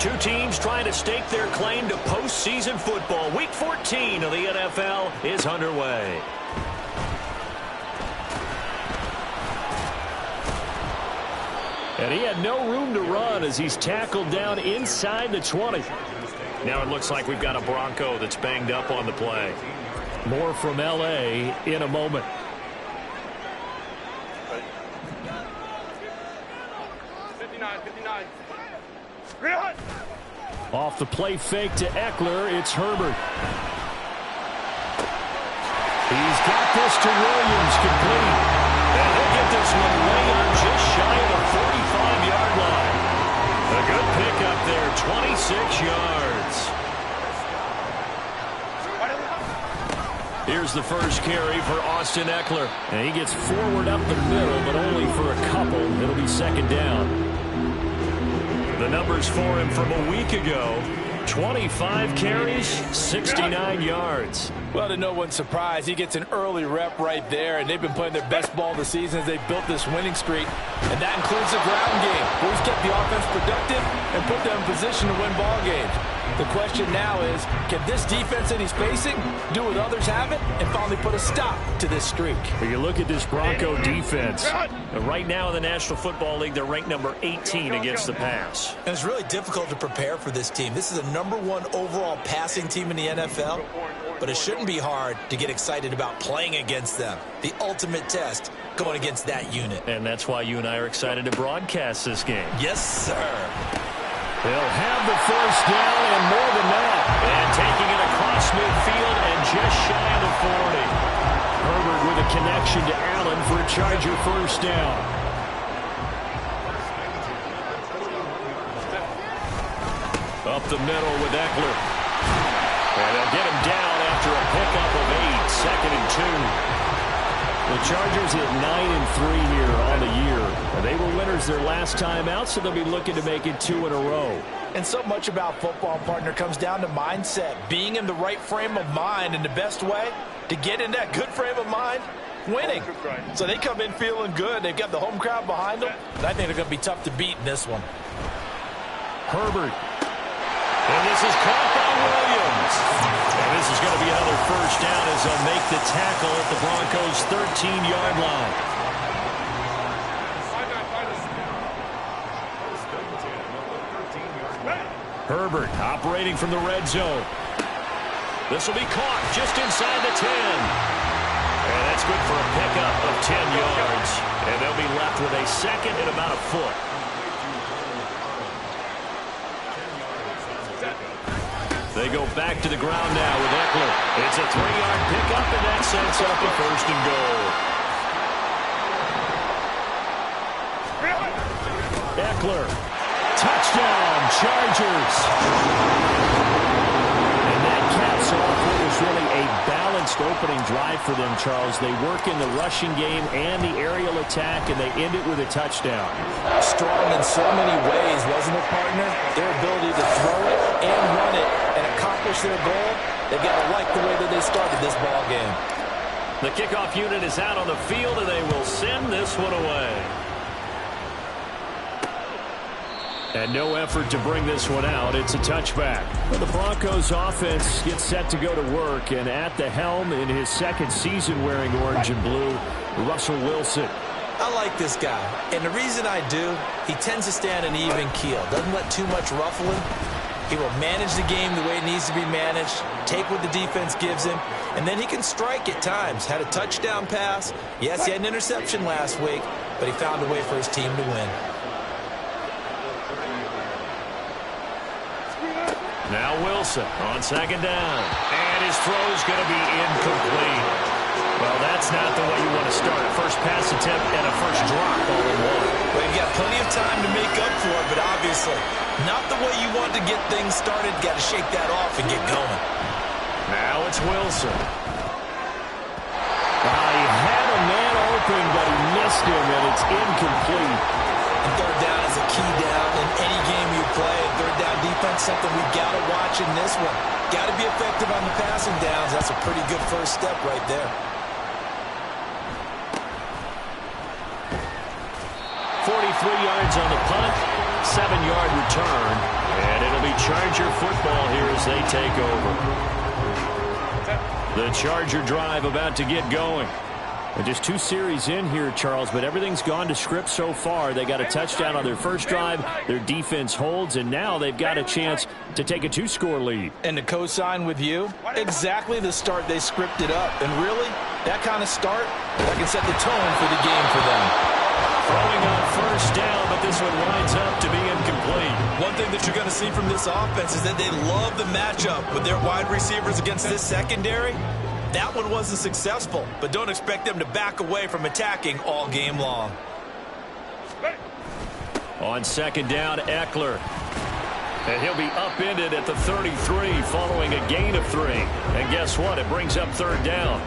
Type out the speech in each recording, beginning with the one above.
Two teams trying to stake their claim to postseason football. Week 14 of the NFL is underway. And he had no room to run as he's tackled down inside the 20. Now it looks like we've got a Bronco that's banged up on the play. More from L.A. in a moment. Off the play fake to Eckler, it's Herbert. He's got this to Williams, complete. And he'll get this one way up just shy of the 45-yard line. A good pickup there, 26 yards. Here's the first carry for Austin Eckler. And he gets forward up the middle, but only for a couple. It'll be second down. The numbers for him from a week ago: 25 carries, 69 yards. Well, to no one's surprise, he gets an early rep right there, and they've been playing their best ball this season as they built this winning streak. And that includes the ground game, where he's kept the offense productive and put them in position to win ball games. The question now is, can this defense that he's facing do what others haven't and finally put a stop to this streak? When you look at this Bronco defense, right now in the National Football League, they're ranked number 18 against the pass. And it's really difficult to prepare for this team. This is a #1 overall passing team in the NFL, but it shouldn't be hard to get excited about playing against them. The ultimate test going against that unit. And that's why you and I are excited to broadcast this game. Yes, sir. They'll have the first down and more than that. And taking it across midfield and just shy of the 40. Herbert with a connection to Allen for a Charger first down. Up the middle with Eckler. And they'll get him down after a pickup of 8. Second and 2. The Chargers hit 9-3 here on the year. They were winners their last time out, so they'll be looking to make it 2 in a row. And so much about football, partner, comes down to mindset. Being in the right frame of mind, and the best way to get in that good frame of mind, winning. So they come in feeling good. They've got the home crowd behind them. And I think they're going to be tough to beat in this one. Herbert. And this is caught by Williams. And this is going to be another first down as they'll make the tackle at the Broncos' 13-yard line. Herbert operating from the red zone. This will be caught just inside the 10. And that's good for a pickup of 10 yards. And they'll be left with a second and about a foot. They go back to the ground now with Eckler. It's a 3-yard pickup, and that sets up a first and goal. Eckler. Touchdown, Chargers. And that caps off what was really a balanced opening drive for them, Charles. They work in the rushing game and the aerial attack, and they end it with a touchdown. Strong in so many ways, wasn't it, partner? Their ability to throw it and run it and accomplish their goal, they've got to like the way that they started this ball game. The kickoff unit is out on the field, and they will send this one away. And no effort to bring this one out. It's a touchback. Well, the Broncos offense gets set to go to work, and at the helm in his second season wearing orange and blue, Russell Wilson. I like this guy, and the reason I do, he tends to stay on an even keel. Doesn't let too much ruffling. He will manage the game the way it needs to be managed, take what the defense gives him, and then he can strike at times. Had a touchdown pass. Yes, he had an interception last week, but he found a way for his team to win. Now Wilson on second down. And his throw's going to be incomplete. Well, that's not the way you want to start. A first pass attempt and a first drop all in one. Well, you've got plenty of time to make up for it, but obviously not the way you want to get things started. Got to shake that off and get going. Now it's Wilson. He had a man open, but he missed him, and it's incomplete. And third down is a key down in any game you play. And third down defense, something we've got to watch in this one. Got to be effective on the passing downs. That's a pretty good first step right there. 43 yards on the punt, 7-yard return. And it'll be Charger football here as they take over. The Charger drive about to get going. And just 2 series in here, Charles, but everything's gone to script so far. They got a touchdown on their first drive. Their defense holds, and now they've got a chance to take a 2-score lead. And to co-sign with you, exactly the start they scripted up. And really, that kind of start, that can set the tone for the game for them. Throwing on first down, but this one winds up to be incomplete. One thing that you're going to see from this offense is that they love the matchup with their wide receivers against this secondary. That one wasn't successful, but don't expect them to back away from attacking all game long. On second down, Eckler. And he'll be upended at the 33 following a gain of 3. And guess what? It brings up third down.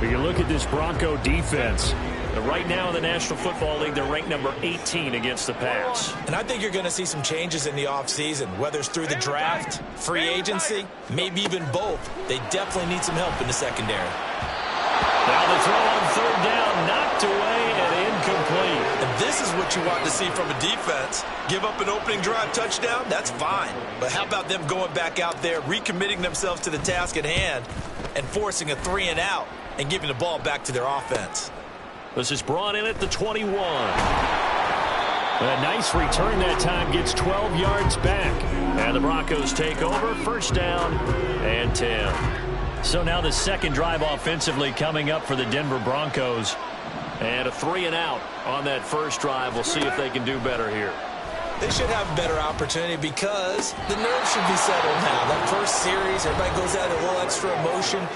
But you look at this Bronco defense. Right now in the National Football League, they're ranked number 18 against the pass. And I think you're going to see some changes in the offseason, whether it's through the draft, free agency, maybe even both. They definitely need some help in the secondary. Now the throw on third down, knocked away and incomplete. And this is what you want to see from a defense. Give up an opening drive touchdown, that's fine. But how about them going back out there, recommitting themselves to the task at hand, and forcing a 3-and-out and giving the ball back to their offense. This is brought in at the 21. A nice return that time, gets 12 yards back. And the Broncos take over, first down and 10. So now the second drive offensively coming up for the Denver Broncos. And a 3-and-out on that first drive. We'll see if they can do better here. They should have a better opportunity because the nerves should be settled now. That first series, everybody goes out with a little extra emotion.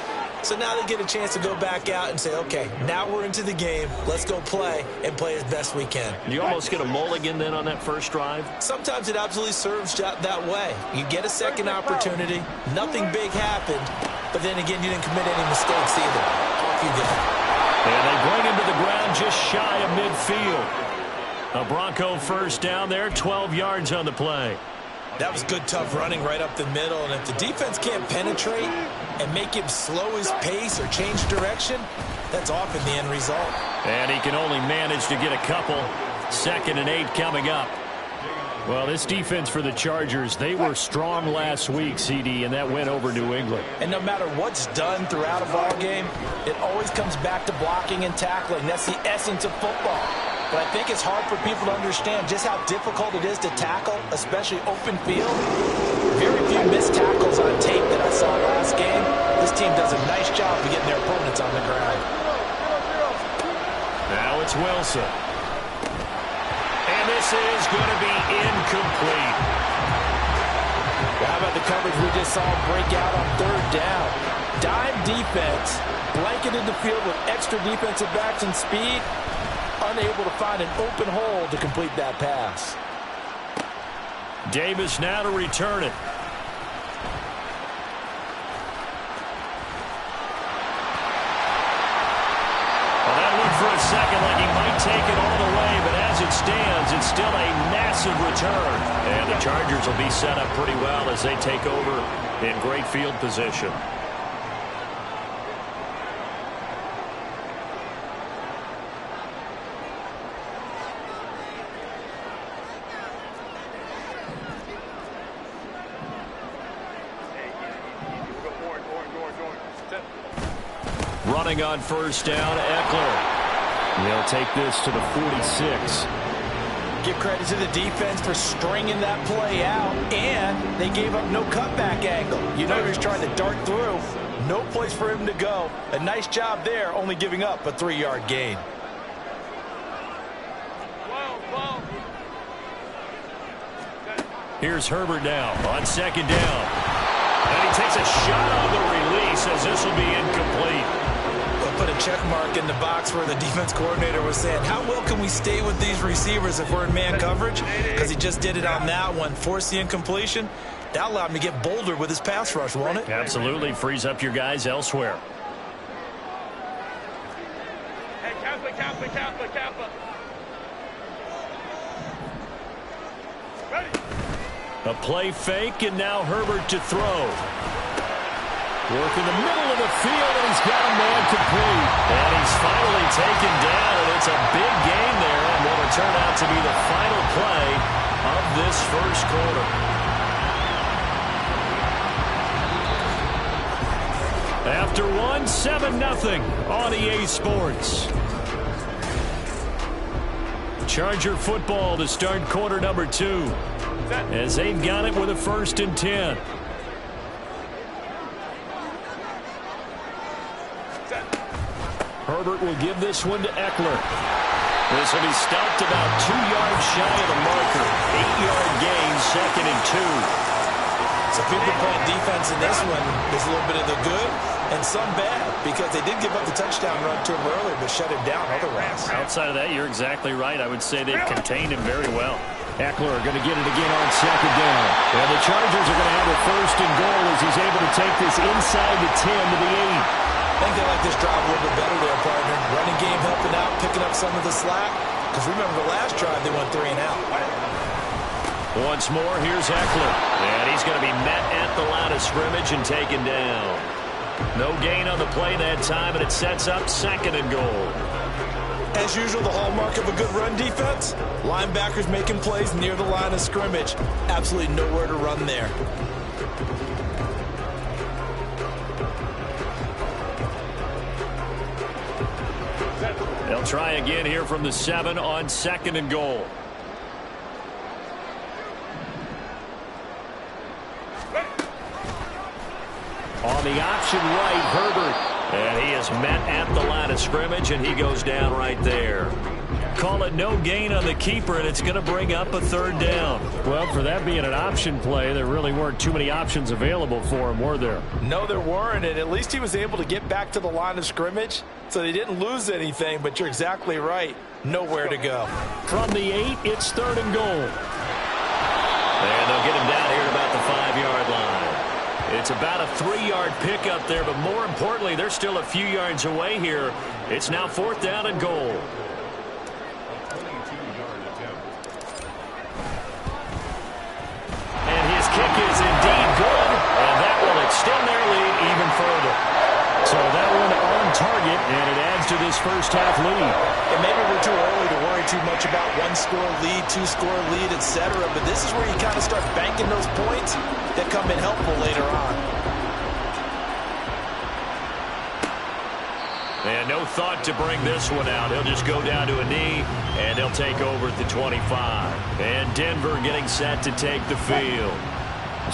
So now they get a chance to go back out and say, okay, now we're into the game. Let's go play and play as best we can. You almost get a mulligan then on that first drive? Sometimes it absolutely serves that way. You get a second opportunity. Nothing big happened. But then again, you didn't commit any mistakes either. Off you go. And they bring him to the ground just shy of midfield. A Bronco first down there, 12 yards on the play. That was good, tough running right up the middle. And if the defense can't penetrate and make him slow his pace or change direction, that's often the end result. And he can only manage to get a couple. 2nd and 8 coming up. Well, this defense for the Chargers, they were strong last week, CD, and that went over New England. And no matter what's done throughout a ball game, it always comes back to blocking and tackling. That's the essence of football. But I think it's hard for people to understand just how difficult it is to tackle, especially open field. Very few missed tackles on tape that I saw last game. This team does a nice job of getting their opponents on the ground. Now it's Wilson. And this is going to be incomplete. Well, how about the coverage we just saw break out on third down? Dime defense, blanketed the field with extra defensive backs and speed. Unable to find an open hole to complete that pass. Davis now to return it. Well, that looked for a second like he might take it all the way, but as it stands, it's still a massive return. And the Chargers will be set up pretty well as they take over in great field position. Running on first down, Eckler. They'll take this to the 46. Give credit to the defense for stringing that play out, and they gave up no cutback angle. You know he was trying to dart through. No place for him to go. A nice job there, only giving up a 3-yard gain. Here's Herbert now on second down. And he takes a shot on the release as this will be incomplete. Put a check mark in the box where the defense coordinator was saying, how well can we stay with these receivers if we're in man coverage? Because he just did it on that one, forced the incompletion. That allowed him to get bolder with his pass rush, won't it? Absolutely. Frees up your guys elsewhere. Hey, Kappa. Ready. A play fake, and now Herbert to throw. Work in the middle of the field, and he's got a man complete. And he's finally taken down, and it's a big gain there, and what will turn out to be the final play of this first quarter. After one, 7-0 on EA Sports. Charger football to start quarter number 2. As they've got it with a 1st and 10. Herbert will give this one to Eckler. This will be stopped about 2 yards shy of the marker. 8-yard gain, 2nd and 2. So people playing defense in this one, there's a little bit of the good and some bad, because they did give up the touchdown run to him earlier, but shut him down otherwise. Outside of that, you're exactly right. I would say they've contained him very well. Eckler going to get it again on 2nd down. And the Chargers are going to have a 1st and goal as he's able to take this inside the 10 to the 8. I think they like this drive a little bit better there, partner. Running game helping out, picking up some of the slack. Because remember the last drive, they went 3 and out. Once more, here's Eckler. And he's going to be met at the line of scrimmage and taken down. No gain on the play that time, and it sets up 2nd and goal. As usual, the hallmark of a good run defense, linebackers making plays near the line of scrimmage. Absolutely nowhere to run there. They'll try again here from the 7 on 2nd and goal. On the option right, Herbert. And he is met at the line of scrimmage, and he goes down right there. Call it no gain on the keeper, and it's going to bring up a 3rd down. Well, for that being an option play, there really weren't too many options available for him, were there? No, there weren't, and at least he was able to get back to the line of scrimmage, so they didn't lose anything, but you're exactly right. Nowhere to go. From the 8, it's 3rd and goal. And they'll get him down here at about the 5-yard line. It's about a 3-yard pickup there, but more importantly, they're still a few yards away here. It's now 4th down and goal. And his kick is indeed good, and that will extend their lead even further. So that one on target, and it adds to this first half lead. And maybe we're too early to worry too much about 1-score lead, 2-score lead, etc. But this is where you kind of start banking those points that come in helpful later on. And no thought to bring this one out. He'll just go down to a knee, and they'll take over at the 25. And Denver getting set to take the field.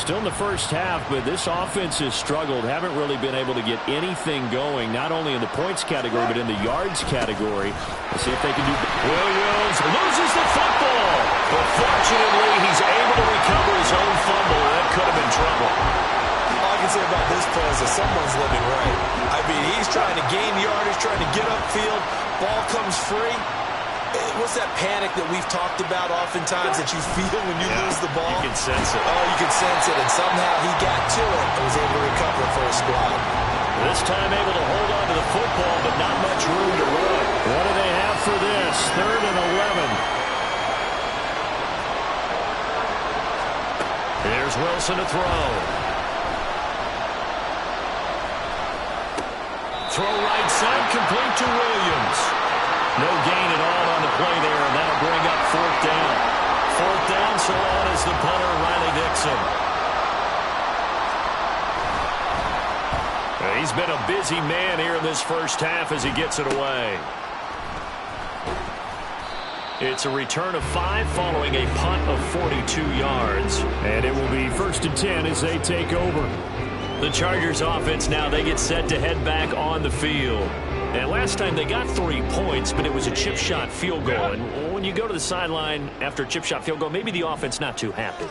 Still in the first half, but this offense has struggled. Haven't really been able to get anything going, not only in the points category, but in the yards category. Let's see if they can do. Williams loses the football. But fortunately, he's able to recover his own fumble. That could have been trouble. All I can say about this play is that someone's living right. I mean, he's trying to gain yardage, trying to get upfield. Ball comes free. What's that panic that we've talked about oftentimes that you feel when you lose the ball? You can sense it. Oh, you can sense it, and somehow he got to it and was able to recover for a squad. This time able to hold on to the football, but not much room to run. What do they have for this? 3rd and 11. Here's Wilson to throw. Throw right side, complete to Williams. No gain at all on the play there, and that'll bring up 4th down. 4th down, so on is the punter, Riley Dixon. He's been a busy man here in this first half as he gets it away. It's a return of 5 following a punt of 42 yards. And it will be 1st and 10 as they take over. The Chargers offense now, they get set to head back on the field. And last time they got 3 points, but it was a chip shot field goal. And when you go to the sideline after a chip shot field goal, maybe the offense not too happy.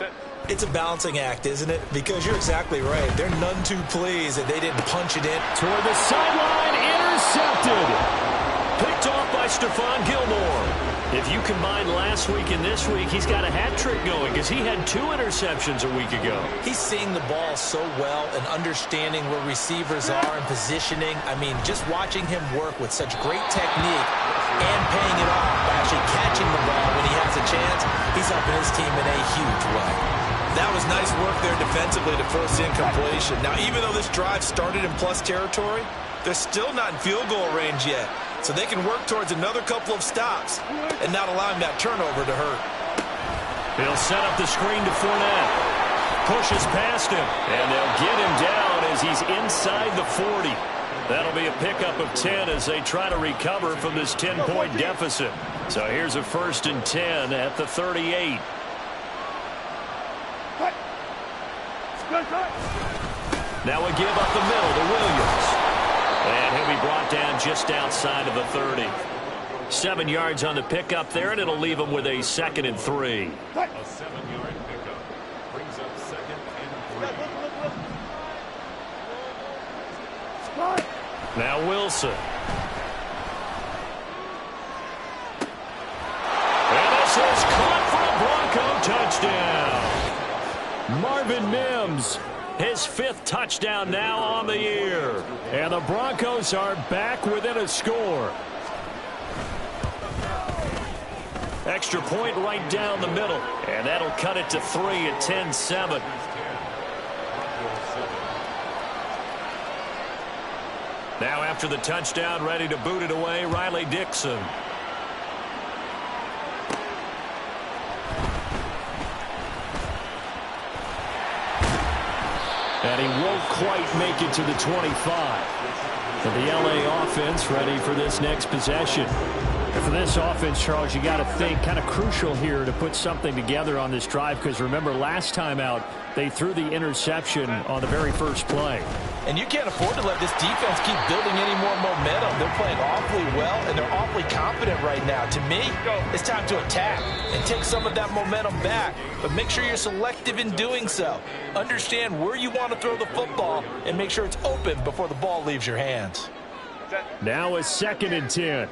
It's a balancing act, isn't it? Because you're exactly right. They're none too pleased that they didn't punch it in. Toward the sideline, intercepted. Picked off by Stephon Gilmore. If you combine last week and this week, he's got a hat trick going because he had 2 interceptions a week ago. He's seeing the ball so well and understanding where receivers are and positioning. I mean, just watching him work with such great technique and paying it off by actually catching the ball when he has a chance, he's helping his team in a huge way. That was nice work there defensively to force incompletion. Now, even though this drive started in plus territory, they're still not in field goal range yet. So they can work towards another couple of stops and not allowing that turnover to hurt. He'll set up the screen to Fournette. Pushes past him. And they'll get him down as he's inside the 40. That'll be a pickup of 10 as they try to recover from this 10-point deficit. So here's a 1st and 10 at the 38. Now a give up the middle to Williams. And he'll be brought down just outside of the 30. 7 yards on the pickup there, and it'll leave him with a 2nd and 3. A 7-yard pickup brings up 2nd and 3. Now Wilson. And this is caught for a Bronco touchdown. Marvin Mims, his 5th touchdown now on the year. And the Broncos are back within a score. Extra point right down the middle. And that'll cut it to 3 at 10-7. Now after the touchdown, ready to boot it away, Riley Dixon. And he won't quite make it to the 25. For the LA offense ready for this next possession. For this offense, Charles, you got to think kind of crucial here to put something together on this drive, because remember last time out they threw the interception on the very first play. And you can't afford to let this defense keep building any more momentum. They're playing awfully well, and they're awfully confident right now. To me, it's time to attack and take some of that momentum back. But make sure you're selective in doing so. Understand where you want to throw the football and make sure it's open before the ball leaves your hands. Now a 2nd and 10.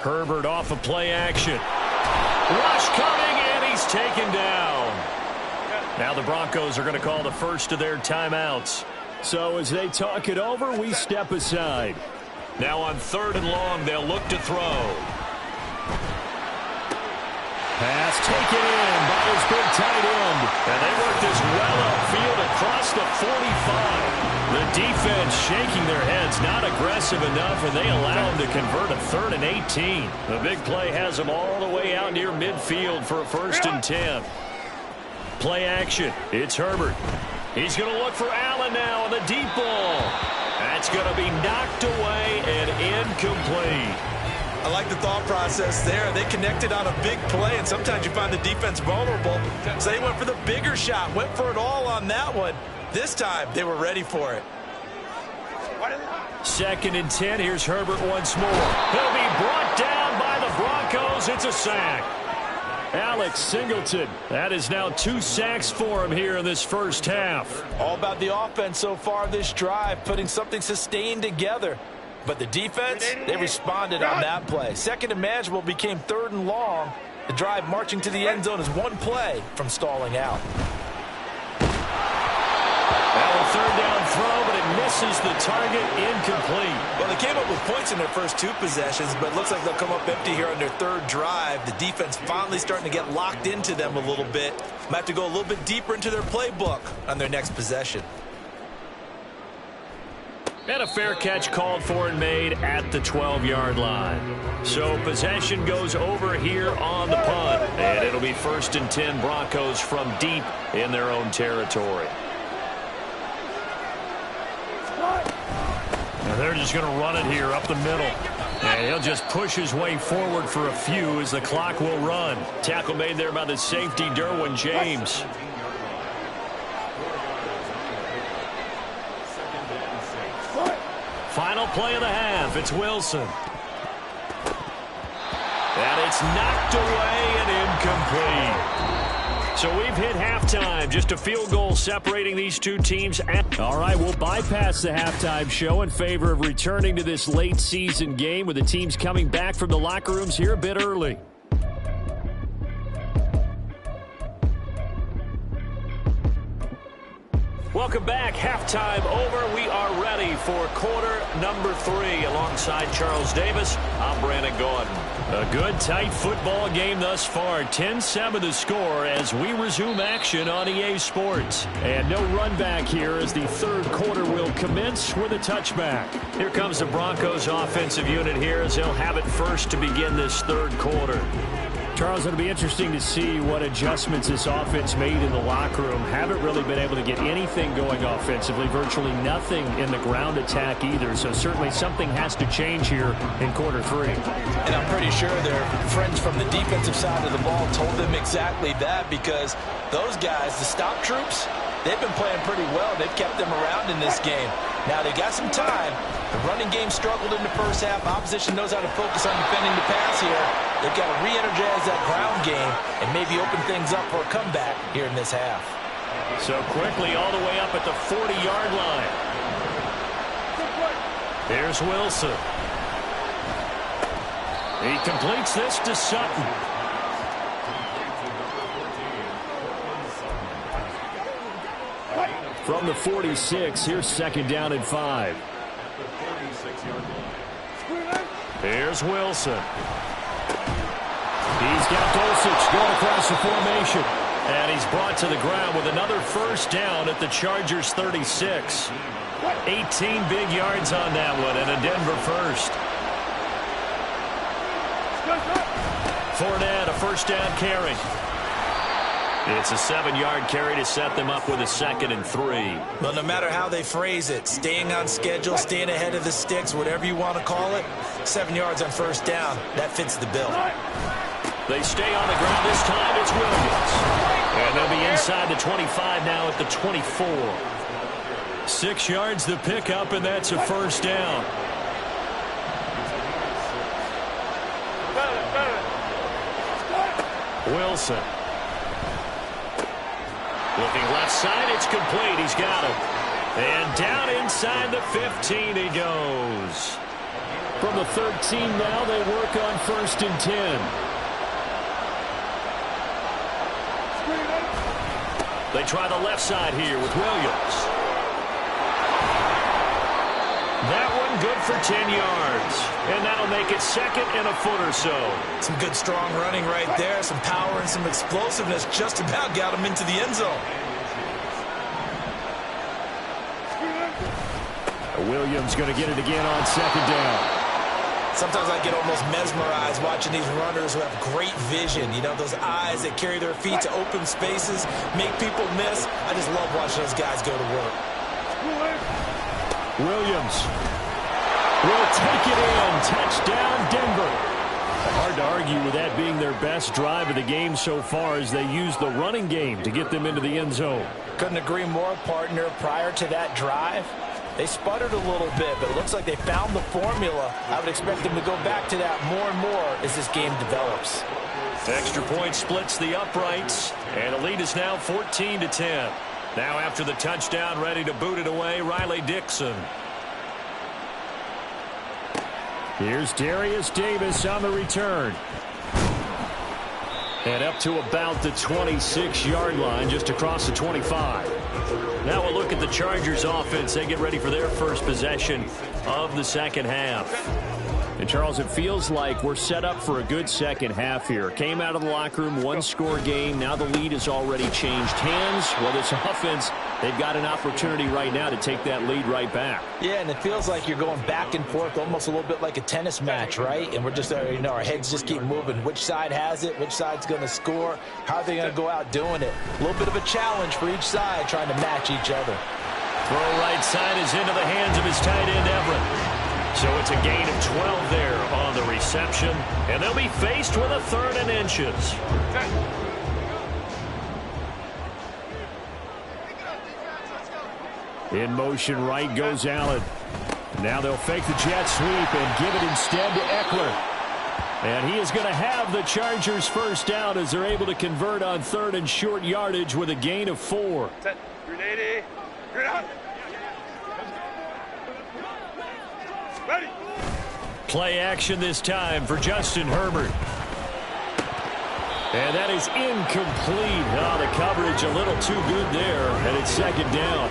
Herbert off of play action. Rush coming, and he's taken down. Now the Broncos are going to call the first of their timeouts. So as they talk it over, we step aside. Now on 3rd and long, they'll look to throw. Pass taken in by his big tight end. And they work this well upfield across the 45. The defense shaking their heads, not aggressive enough, and they allow him to convert a 3rd and 18. The big play has them all the way out near midfield for a 1st and 10. Play action. It's Herbert. He's going to look for Allen now on the deep ball. That's going to be knocked away and incomplete. I like the thought process there. They connected on a big play, and sometimes you find the defense vulnerable. So they went for the bigger shot, went for it all on that one. This time, they were ready for it. 2nd and 10. Here's Herbert once more. He'll be brought down by the Broncos. It's a sack. Alex Singleton. That is now 2 sacks for him here in this first half. All about the offense so far this drive, putting something sustained together. But the defense, they responded on that play. 2nd and manageable became 3rd and long. The drive marching to the end zone is one play from stalling out. Now a 3rd down throw, but it misses the target, incomplete. Well, they came up with points in their first 2 possessions, but it looks like they'll come up empty here on their 3rd drive. The defense finally starting to get locked into them a little bit. Might have to go a little bit deeper into their playbook on their next possession. And a fair catch called for and made at the 12-yard line. So possession goes over here on the punt. And it'll be 1st and 10 Broncos from deep in their own territory. Now they're just going to run it here up the middle. And he'll just push his way forward for a few as the clock will run. Tackle made there by the safety, Derwin James. Final play of the half. It's Wilson. And it's knocked away and incomplete. So we've hit halftime. Just a field goal separating these two teams. All right, we'll bypass the halftime show in favor of returning to this late season game with the teams coming back from the locker rooms here a bit early. Welcome back. Halftime over. We are ready for quarter number 3. Alongside Charles Davis, I'm Brandon Gordon. A good, tight football game thus far. 10-7 the score as we resume action on EA Sports. And no run back here as the 3rd quarter will commence with a touchback. Here comes the Broncos offensive unit here as they'll have it first to begin this 3rd quarter. Charles, it'll be interesting to see what adjustments this offense made in the locker room. Haven't really been able to get anything going offensively, virtually nothing in the ground attack either. So certainly something has to change here in quarter 3. And I'm pretty sure their friends from the defensive side of the ball told them exactly that, because those guys, the stop troops, they've been playing pretty well. They've kept them around in this game. Now they got some time. The running game struggled in the first half. Opposition knows how to focus on defending the pass here. They've got to re-energize that ground game and maybe open things up for a comeback here in this half. So quickly all the way up at the 40-yard line. Here's Wilson. He completes this to Sutton. From the 46, here's 2nd down and 5. Here's Wilson. He's got Dulcich going across the formation. And he's brought to the ground with another 1st down at the Chargers' 36. 18 big yards on that one, and a Denver first. Fournette, a 1st down carry. It's a 7-yard carry to set them up with a 2nd and 3. Well, no matter how they phrase it, staying on schedule, staying ahead of the sticks, whatever you want to call it, 7 yards on 1st down, that fits the bill. They stay on the ground this time. It's Williams. And they'll be inside the 25 now at the 24. 6 yards the pickup, and that's a 1st down. Wilson. Looking left side, it's complete. He's got it. And down inside the 15 he goes. From the 13 now, they work on 1st and 10. They try the left side here with Williams. That one good for 10 yards. And that'll make it 2nd and a foot or so. Some good strong running right there. Some power and some explosiveness. Just about got him into the end zone. Williams going to get it again on 2nd down. Sometimes I get almost mesmerized watching these runners who have great vision. You know, those eyes that carry their feet to open spaces, make people miss. I just love watching those guys go to work. Williams will take it in. Touchdown, Denver. Hard to argue with that being their best drive of the game so far, as they use the running game to get them into the end zone. Couldn't agree more, partner. Prior to that drive, they sputtered a little bit, but it looks like they found the formula. I would expect them to go back to that more and more as this game develops. Extra point splits the uprights, and the lead is now 14-10. Now after the touchdown, ready to boot it away, Riley Dixon. Here's Darius Davis on the return. And up to about the 26-yard line, just across the 25. Now we'll look at the Chargers offense. They get ready for their first possession of the 2nd half. And, Charles, it feels like we're set up for a good second half here. Came out of the locker room, 1-score game. Now the lead has already changed hands. Well, this offense, they've got an opportunity right now to take that lead right back. Yeah, and it feels like you're going back and forth, almost a little bit like a tennis match, right? And we're just, you know, our heads just keep moving. Which side has it? Which side's going to score? How are they going to go out doing it? A little bit of a challenge for each side, trying to match each other. Throw right side is into the hands of his tight end, Everett. So it's a gain of 12 there on the reception, and they'll be faced with a 3rd and inches. In motion right goes Allen. Now they'll fake the jet sweep and give it instead to Eckler. And he is going to have the Chargers' 1st down as they're able to convert on 3rd and short yardage with a gain of 4. Set. Grenade. Grenade. Ready. Play action this time for Justin Herbert. And that is incomplete. Oh, the coverage a little too good there, and it's 2nd down.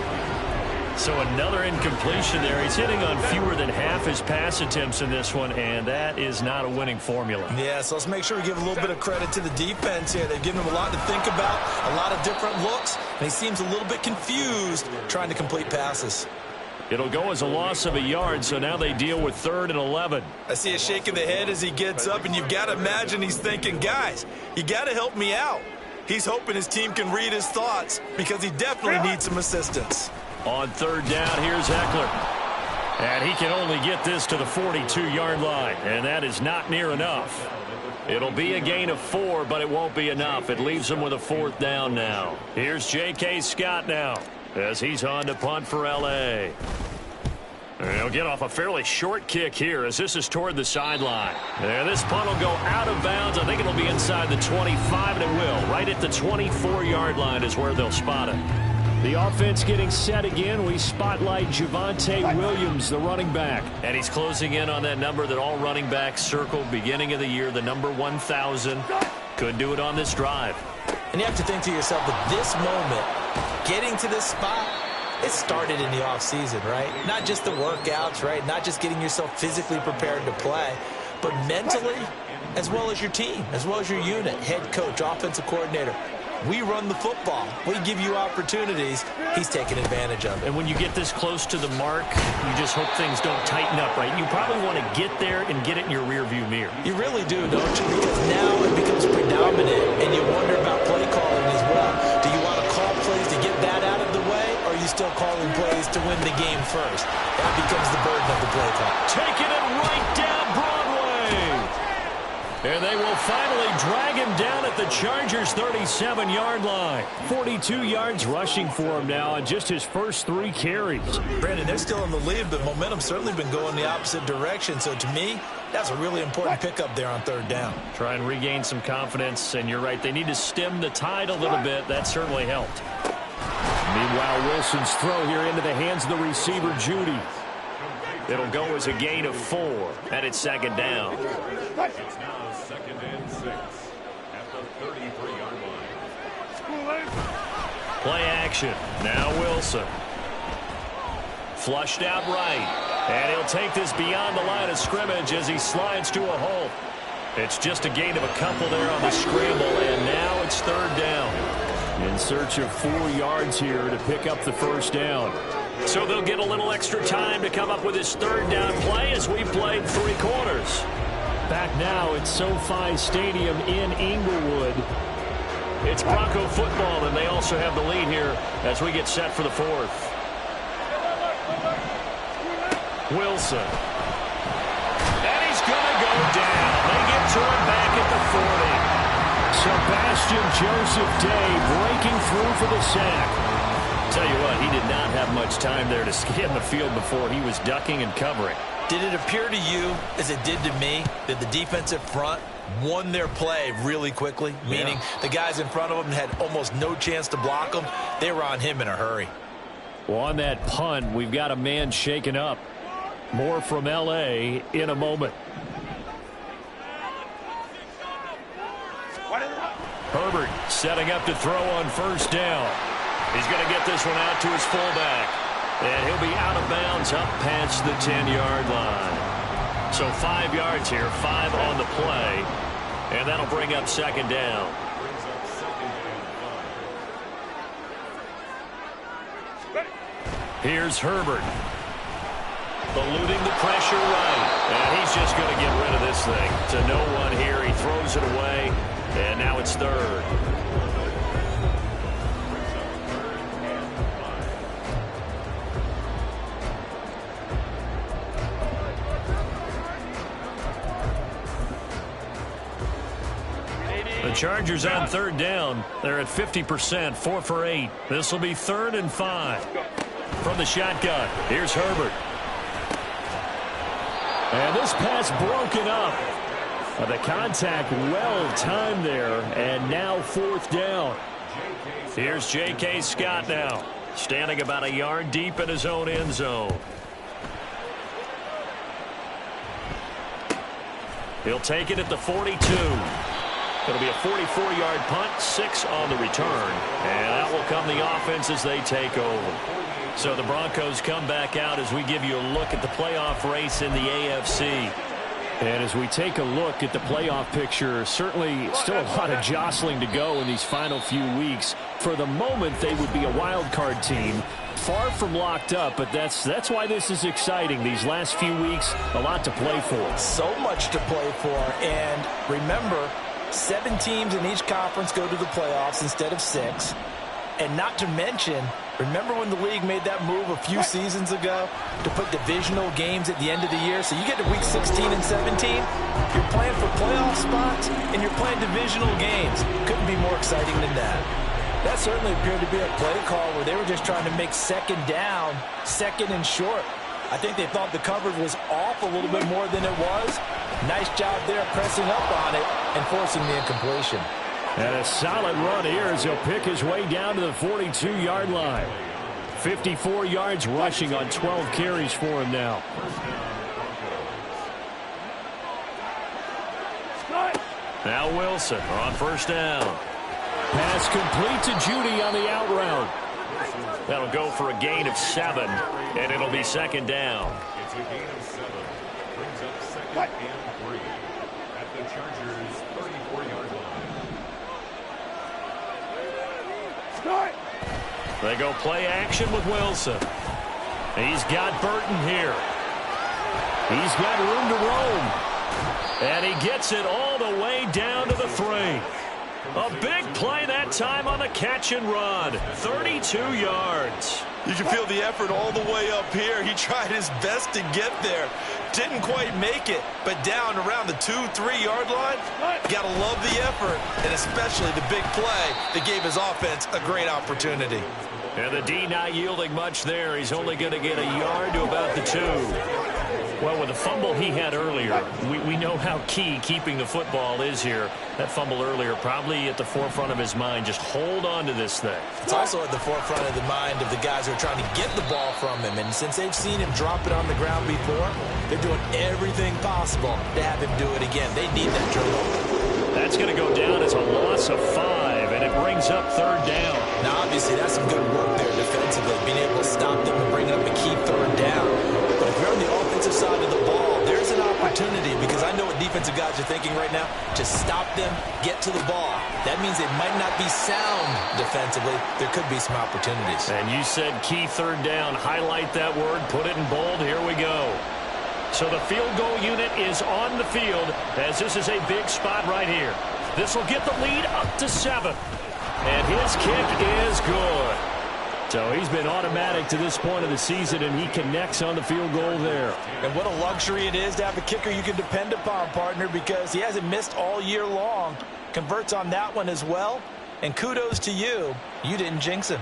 So another incompletion there. He's hitting on fewer than half his pass attempts in this one, and that is not a winning formula. Yeah, so let's make sure we give a little bit of credit to the defense here. They've given him a lot to think about, a lot of different looks, and he seems a little bit confused trying to complete passes. It'll go as a loss of a yard, so now they deal with 3rd and 11. I see a shake of the head as he gets up, and you've got to imagine he's thinking, guys, you got to help me out. He's hoping his team can read his thoughts because he definitely needs some assistance. On 3rd down, here's Eckler. And he can only get this to the 42-yard line, and that is not near enough. It'll be a gain of 4, but it won't be enough. It leaves him with a 4th down now. Here's J.K. Scott now as he's on to punt for L.A. And he'll get off a fairly short kick here as this is toward the sideline. And this punt will go out of bounds. I think it'll be inside the 25, and it will. Right at the 24-yard line is where they'll spot it. The offense getting set again. We spotlight Javonte Williams, the running back. And he's closing in on that number that all running backs circled beginning of the year, the number 1,000. Could do it on this drive. And you have to think to yourself, at this moment, getting to this spot, it started in the offseason, right? Not just the workouts, right? Not just getting yourself physically prepared to play, but mentally, as well as your team, as well as your unit, head coach, offensive coordinator. We run the football. We give you opportunities. He's taking advantage of it. And when you get this close to the mark, you just hope things don't tighten up, right? You probably want to get there and get it in your rearview mirror. You really do, don't you? Because now it becomes predominant, and you wonder about play calling as well. Do you want to call plays to get that out of the way, or are you still calling plays to win the game first? That becomes the burden of the play call. Taking it right down Broadway. And they will finally drag him down at the Chargers' 37-yard line. 42 yards rushing for him now on just his first 3 carries. Brandon, they're still in the lead, but momentum's certainly been going the opposite direction. So to me, that's a really important pickup there on 3rd down. Try and regain some confidence, and you're right. They need to stem the tide a little bit. That certainly helped. Meanwhile, Wilson's throw here into the hands of the receiver, Judy. It'll go as a gain of 4, and it's 2nd down. It's now 2nd and 6 at the 33-yard line. Play action. Now Wilson. Flushed out right. And he'll take this beyond the line of scrimmage as he slides to a hole. It's just a gain of a couple there on the scramble, and now it's 3rd down. In search of 4 yards here to pick up the 1st down. So they'll get a little extra time to come up with his 3rd down play as we played 3 quarters. Back now at SoFi Stadium in Inglewood. It's Bronco football, and they also have the lead here as we get set for the 4th. Wilson. And he's going to go down. They get to him back at the 40. Sebastian Joseph Day breaking through for the sack. Tell you what, he did not have much time there to scan the field before he was ducking and covering. Did it appear to you, as it did to me, that the defensive front won their play really quickly? Meaning the guys in front of them had almost no chance to block him. They were on him in a hurry. Well, on that punt, we've got a man shaken up. More from L.A. in a moment. Herbert setting up to throw on 1st down. He's going to get this one out to his fullback. And he'll be out of bounds up past the 10-yard line. So 5 yards here, 5 on the play. And that'll bring up 2nd down. Here's Herbert. Eluding the pressure right. And he's just going to get rid of this thing. To no one here. He throws it away. And now it's 3rd. The Chargers on 3rd down. They're at 50%, 4 for 8. This will be 3rd and 5. From the shotgun, here's Herbert. And this pass broken up. The contact well timed there, and now 4th down. Here's J.K. Scott now, standing about a yard deep in his own end zone. He'll take it at the 42. It'll be a 44-yard punt, 6 on the return. And that will come the offense as they take over. So the Broncos come back out as we give you a look at the playoff race in the AFC. And as we take a look at the playoff picture, certainly still a lot of jostling to go in these final few weeks. For the moment, they would be a wild card team. Far from locked up, but that's why this is exciting. These last few weeks, a lot to play for. So much to play for. And remember, 7 teams in each conference go to the playoffs instead of 6. And not to mention, remember when the league made that move a few seasons ago to put divisional games at the end of the year? So you get to week 16 and 17, you're playing for playoff spots, and you're playing divisional games. Couldn't be more exciting than that. That certainly appeared to be a play call where they were just trying to make second down, second and short. I think they thought the coverage was off a little bit more than it was. Nice job there pressing up on it and forcing the incompletion. And a solid run here as he'll pick his way down to the 42-yard line. 54 yards rushing on 12 carries for him now. Now Wilson on first down. Pass complete to Judy on the out route. That'll go for a gain of 7, and it'll be second down. It's a gain of 7. Brings up second and 3 at the Chargers' 34-yard line. They go play action with Wilson. He's got Burton here. He's got room to roam. And he gets it all the way down to the 3. A big play that time on the catch and run. 32 yards. You can feel the effort all the way up here. He tried his best to get there. Didn't quite make it, but down around the 2-3 yard line, gotta love the effort, and especially the big play that gave his offense a great opportunity. And the D not yielding much there. He's only going to get a yard to about the 2. Well, with the fumble he had earlier, we know how key keeping the football is here. That fumble earlier probably at the forefront of his mind. Just hold on to this thing. It's also at the forefront of the mind of the guys who are trying to get the ball from him. And since they've seen him drop it on the ground before, they're doing everything possible to have him do it again. They need that turnover. That's going to go down as a loss of 5, and it brings up third down. Now, obviously, that's some good work there defensively, being able to stop them and bring up a key third down. But if you're on the offensive side of the ball, there's an opportunity, because I know what defensive guys are thinking right now, to stop them, get to the ball. That means they might not be sound defensively. There could be some opportunities. And you said key third down. Highlight that word. Put it in bold. Here we go. So the field goal unit is on the field as this is a big spot right here. This will get the lead up to 7. And his kick is good. So he's been automatic to this point of the season, and he connects on the field goal there. And what a luxury it is to have a kicker you can depend upon, partner, because he hasn't missed all year long. Converts on that one as well. And kudos to you. You didn't jinx him.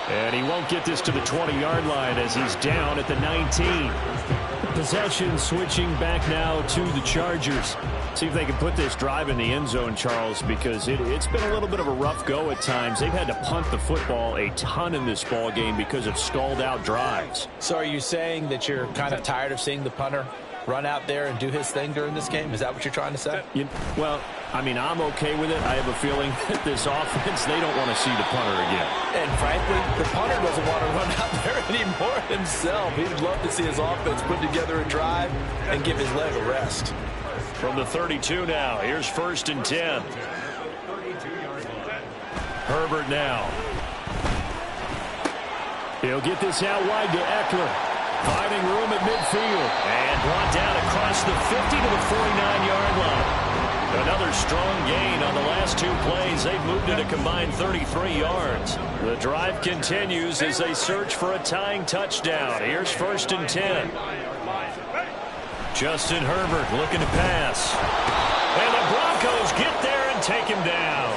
And he won't get this to the 20-yard line as he's down at the 19. Possession switching back now to the Chargers. See if they can put this drive in the end zone, Charles, because it's been a little bit of a rough go at times. They've had to punt the football a ton in this ball game because of stalled-out drives. So are you saying that you're kind of tired of seeing the punter run out there and do his thing during this game? Is that what you're trying to say? Well, I mean, I'm okay with it. I have a feeling that this offense, they don't want to see the punter again. And frankly, the punter doesn't want to run out there anymore himself. He'd love to see his offense put together a drive and give his leg a rest. From the 32 now, here's 1st and 10. Herbert now. He'll get this out wide to Eckler. Finding room at midfield. And brought down across the 50 to the 49-yard line. Another strong gain on the last 2 plays. They've moved it a combined 33 yards. The drive continues as they search for a tying touchdown. Here's 1st and 10. Justin Herbert looking to pass. And the Broncos get there and take him down.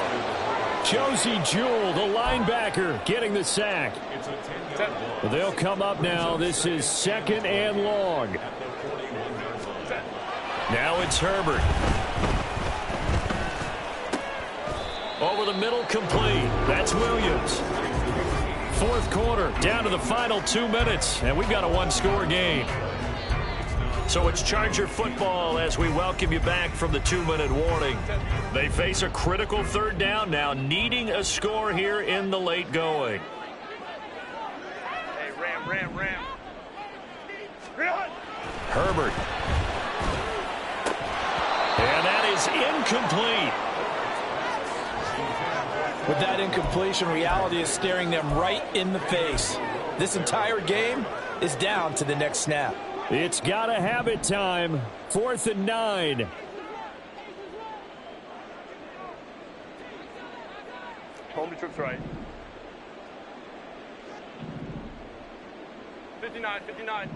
Josie Jewell, the linebacker, getting the sack. They'll come up now. This is 2nd and long. Now it's Herbert. Over the middle, complete. That's Williams. 4th quarter, down to the final 2 minutes, and we've got a 1-score game. So it's Charger football as we welcome you back from the 2-minute warning. They face a critical 3rd down now, needing a score here in the late going. Hey, Ram. Herbert. And that is incomplete. With that incompletion, reality is staring them right in the face. This entire game is down to the next snap. It's gotta have it time. 4th and 9. Home to trips right. 59, 59.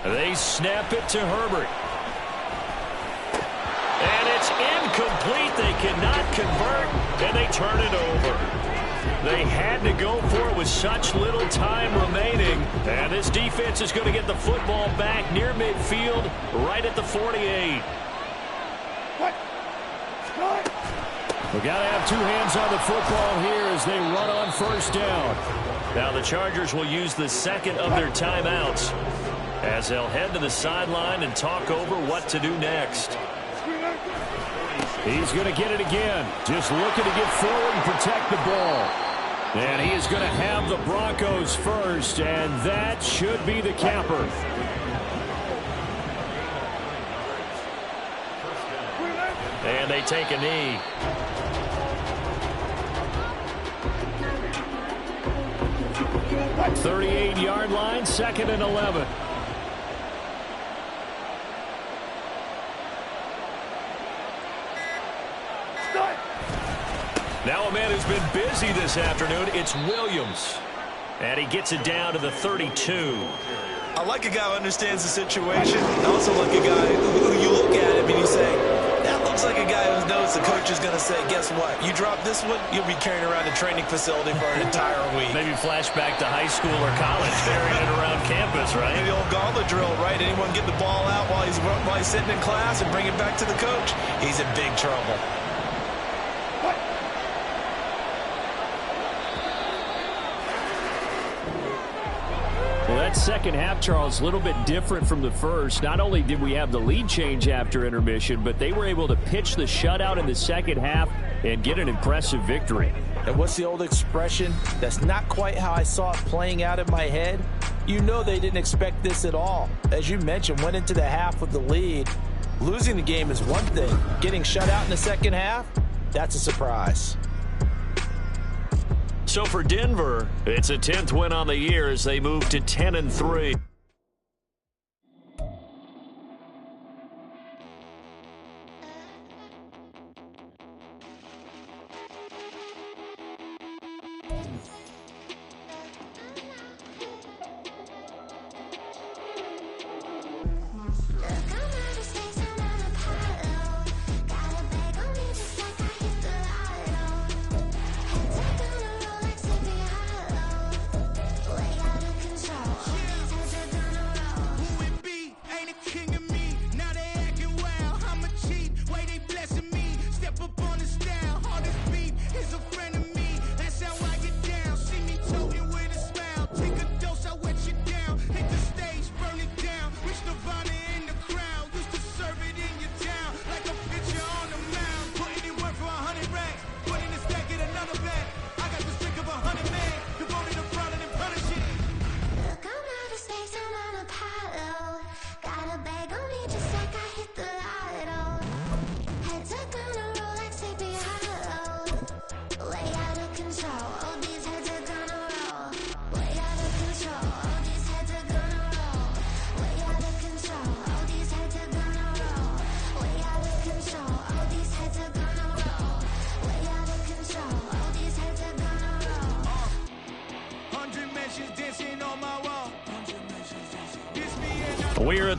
They snap it to Herbert. And it's incomplete. They cannot convert, and they turn it over. They had to go for it with such little time remaining. And this defense is going to get the football back near midfield, right at the 48. We've got to have two hands on the football here as they run on 1st down. Now the Chargers will use the second of their timeouts as they'll head to the sideline and talk over what to do next. He's going to get it again. Just looking to get forward and protect the ball. And he is going to have the Broncos first, and that should be the capper. And they take a knee. At 38-yard line, 2nd and 11. Now a man who's been busy this afternoon, it's Williams. And he gets it down to the 32. I like a guy who understands the situation. I also like a guy who you look at him and you say, that looks like a guy who knows the coach is going to say, guess what? You drop this one, you'll be carrying around the training facility for an entire week. Maybe flashback to high school or college, carrying it around campus, right? Maybe the old gauntlet drill, right? Anyone get the ball out while he's sitting in class and bring it back to the coach? He's in big trouble. Well, that second half, Charles, a little bit different from the first. Not only did we have the lead change after intermission, but they were able to pitch the shutout in the second half and get an impressive victory. And what's the old expression? That's not quite how I saw it playing out in my head. You know they didn't expect this at all. As you mentioned, went into the half with the lead. Losing the game is one thing. Getting shut out in the second half, that's a surprise. So for Denver, it's a 10th win on the year as they move to 10-3. We're at the